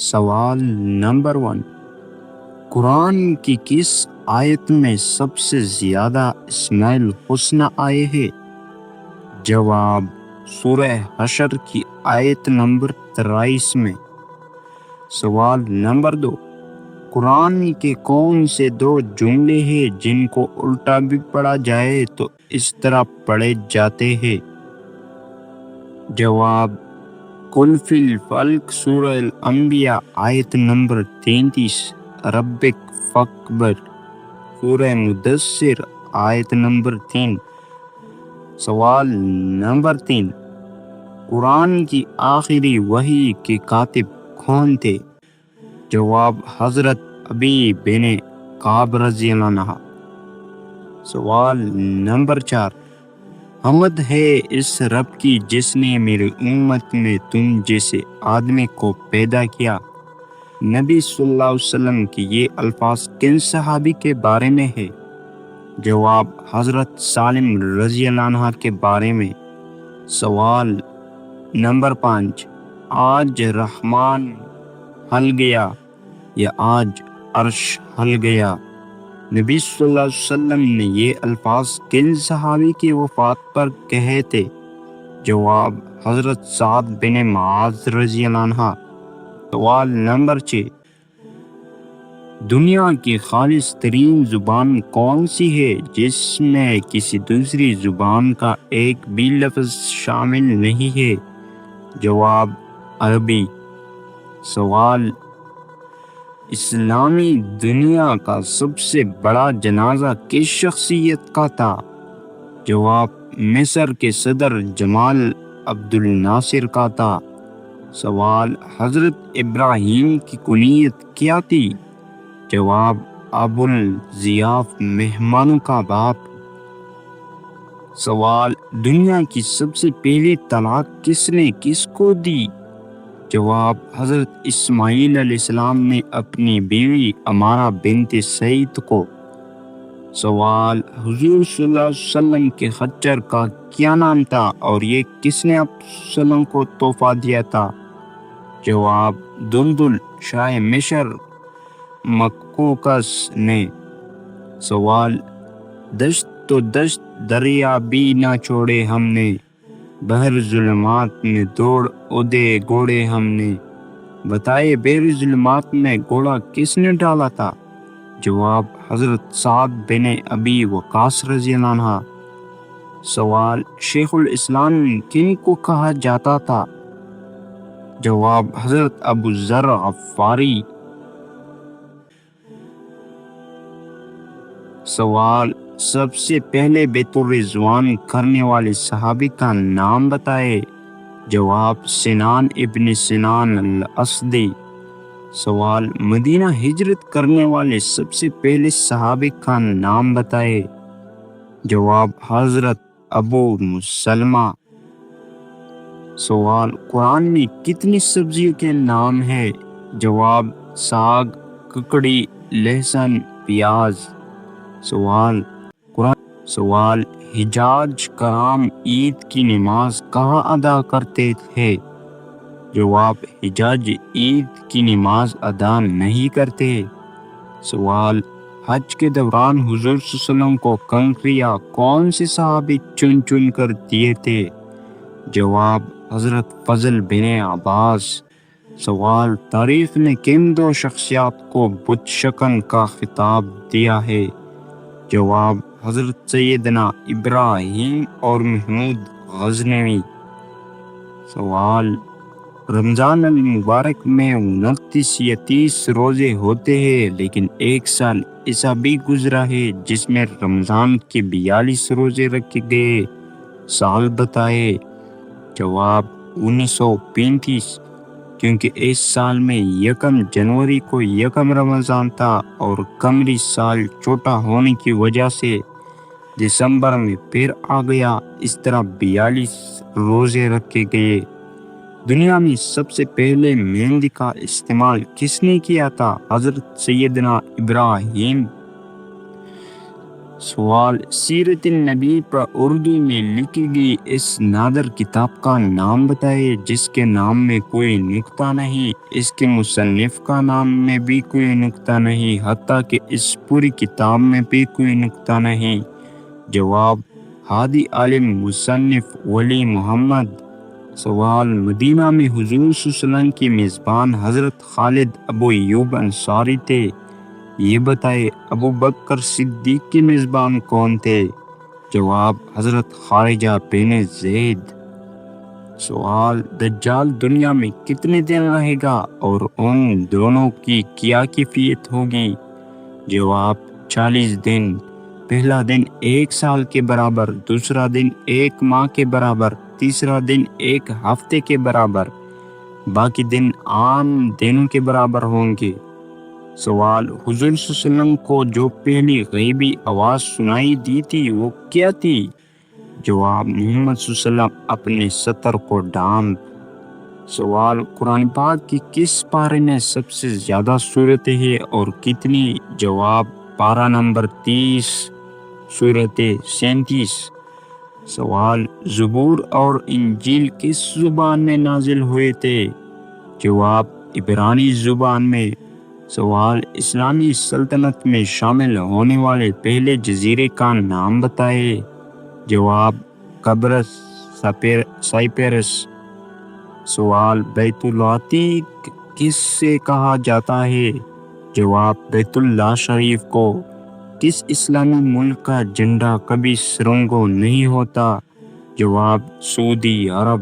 سوال نمبر 1، قرآن کی کس آیت میں سب سے زیادہ اسماء الحسنی آئے ہیں؟ جواب، سورہ حشر کی آیت نمبر 23 میں۔ سوال نمبر 2، قرآن کے کون سے 2 جملے ہیں جن کو الٹا بھی پڑھا جائے تو اس طرح پڑھے جاتے ہیں؟ جواب، قل فی الفلق سورہ الانبیاء آیت نمبر 33، ربک فاکبر سورہ مدثر آیت نمبر 3۔ سوال نمبر 3، قرآن کی آخری وحی کے کاتب کون تھے؟ جواب، حضرت ابی بن کعب رضی اللہ عنہ۔ سوال نمبر 4، حمد ہے اس رب کی جس نے میری امت میں تم جیسے آدمی کو پیدا کیا۔ نبی صلی اللہ علیہ وسلم کی یہ الفاظ کن صحابی کے بارے میں ہے؟ جواب، حضرت سالم رضی اللہ عنہ کے بارے میں۔ سوال نمبر 5، آج رحمان ہل گیا یا آج عرش ہل گیا؟ نبی صلی اللہ علیہ وسلم نے یہ الفاظ کن صحابی کی وفات پر کہے تھے؟ جواب، حضرت سعد بن معاذ رضی اللہ عنہ۔ سوال نمبر 6، دنیا کی خالص ترین زبان کون سی ہے جس میں کسی دوسری زبان کا ایک بھی لفظ شامل نہیں ہے؟ جواب، عربی۔ سوال، اسلامی دنیا کا سب سے بڑا جنازہ کس شخصیت کا تھا؟ جواب، مصر کے صدر جمال عبد الناصر کا تھا۔ سوال، حضرت ابراہیم کی کنیت کیا تھی؟ جواب، ابو الضیاف مہمانوں کا باپ۔ سوال، دنیا کی سب سے پہلی طلاق کس نے کس کو دی؟ جواب، حضرت اسماعیل علیہ السلام نے اپنی بیوی امارہ بنت سعید کو۔ سوال، حضور صلی اللہ علیہ وسلم کے خچر کا کیا نام تھا اور یہ کس نے آپ صلی اللہ علیہ وسلم کو تحفہ دیا تھا؟ جواب، دلدل شاہ مصر مکوکس نے۔ سوال، دشت تو دشت دریا بھی نہ چھوڑے ہم نے، بحر ظلمات میں دوڑ اودے گھوڑے ہم نے، بتائے بحر ظلمات میں گھوڑا کس نے ڈالا تھا؟ جواب، حضرت سعد بن ابی وقاص رضی اللہ عنہ۔ سوال، شیخ الاسلام کن کو کہا جاتا تھا؟ جواب، حضرت ابو ذر غفاری۔ سوال، سب سے پہلے بیت الرضوان کرنے والے صحابی کا نام بتائے؟ جواب، سنان ابن سنان الاسدی۔ سوال، مدینہ ہجرت کرنے والے سب سے پہلے صحابی کا نام بتائے؟ جواب، حضرت ابو مسلمہ۔ سوال، قرآن میں کتنی سبزیوں کے نام ہیں؟ جواب، ساگ، ککڑی، لہسن، پیاز۔ سوال، حجاج کرام عید کی نماز کہاں ادا کرتے تھے؟ جواب، حجاج عید کی نماز ادا نہیں کرتے۔ سوال، حج کے دوران حضور صلی اللہ علیہ وسلم کو کنکریاں کون سے صحابی چن چن کر دیے تھے؟ جواب، حضرت فضل بن عباس۔ سوال، تاریخ نے کن 2 شخصیات کو بت شکن کا خطاب دیا ہے؟ جواب، حضرت سیدنا ابراہیم اور محمود غزنوی۔ سوال، رمضان المبارک میں 29 یا 30 روزے ہوتے ہیں لیکن ایک سال ایسا بھی گزرا ہے جس میں رمضان کے 42 روزے رکھے گئے، سال بتائے؟ جواب، 1935، کیونکہ اس سال میں 1 جنوری کو 1 رمضان تھا اور قمری سال چھوٹا ہونے کی وجہ سے دسمبر میں پھر آ گیا، اس طرح 42 روزے رکھے گئے۔ دنیا میں سب سے پہلے مہندی کا استعمال کس نے کیا تھا؟ حضرت سیدنا ابراہیم۔ سوال، سیرت النبی پر اردو میں لکھی گئی اس نادر کتاب کا نام بتائے جس کے نام میں کوئی نقطہ نہیں، اس کے مصنف کا نام میں بھی کوئی نقطہ نہیں، حتیٰ کہ اس پوری کتاب میں بھی کوئی نقطہ نہیں۔ جواب، ہادی عالم مصنف ولی محمد۔ سوال، مدینہ میں حضور صلی اللہ علیہ وسلم کی میزبان حضرت خالد ابو ایوب انصاری تھے، یہ بتائے ابو بکر صدیق کے میزبان کون تھے؟ جواب، حضرت خارجہ بن زید۔ سوال، دجال دنیا میں کتنے دن رہے گا اور ان دونوں کی کیا کیفیت ہوگی؟ جواب، 40 دن۔ پہلا دن 1 سال کے برابر، دوسرا دن 1 ماہ کے برابر، تیسرا دن 1 ہفتے کے برابر، باقی دن عام دنوں کے برابر ہوں گے۔ سوال، حضور صلی اللہ علیہ وسلم کو جو پہلی غیبی آواز سنائی دی تھی وہ کیا تھی؟ جواب، محمد صلی اللہ علیہ وسلم اپنے سطر کو ڈھانپ۔ سوال، قرآن پاک کی کس پارے میں سب سے زیادہ صورتیں ہیں اور کتنی؟ جواب، پارہ نمبر 30، سورت 37۔ سوال، زبور اور انجیل کس زبان میں نازل ہوئے تھے؟ جواب، عبرانی زبان میں۔ سوال، اسلامی سلطنت میں شامل ہونے والے پہلے جزیرے کا نام بتائے۔ جواب، قبرص، سائپرس۔ سوال، بیت العتیق کس سے کہا جاتا ہے؟ جواب، بیت اللہ شریف کو۔ کس اسلامی ملک کا جھنڈا کبھی سرنگوں نہیں ہوتا؟ جواب، سعودی عرب۔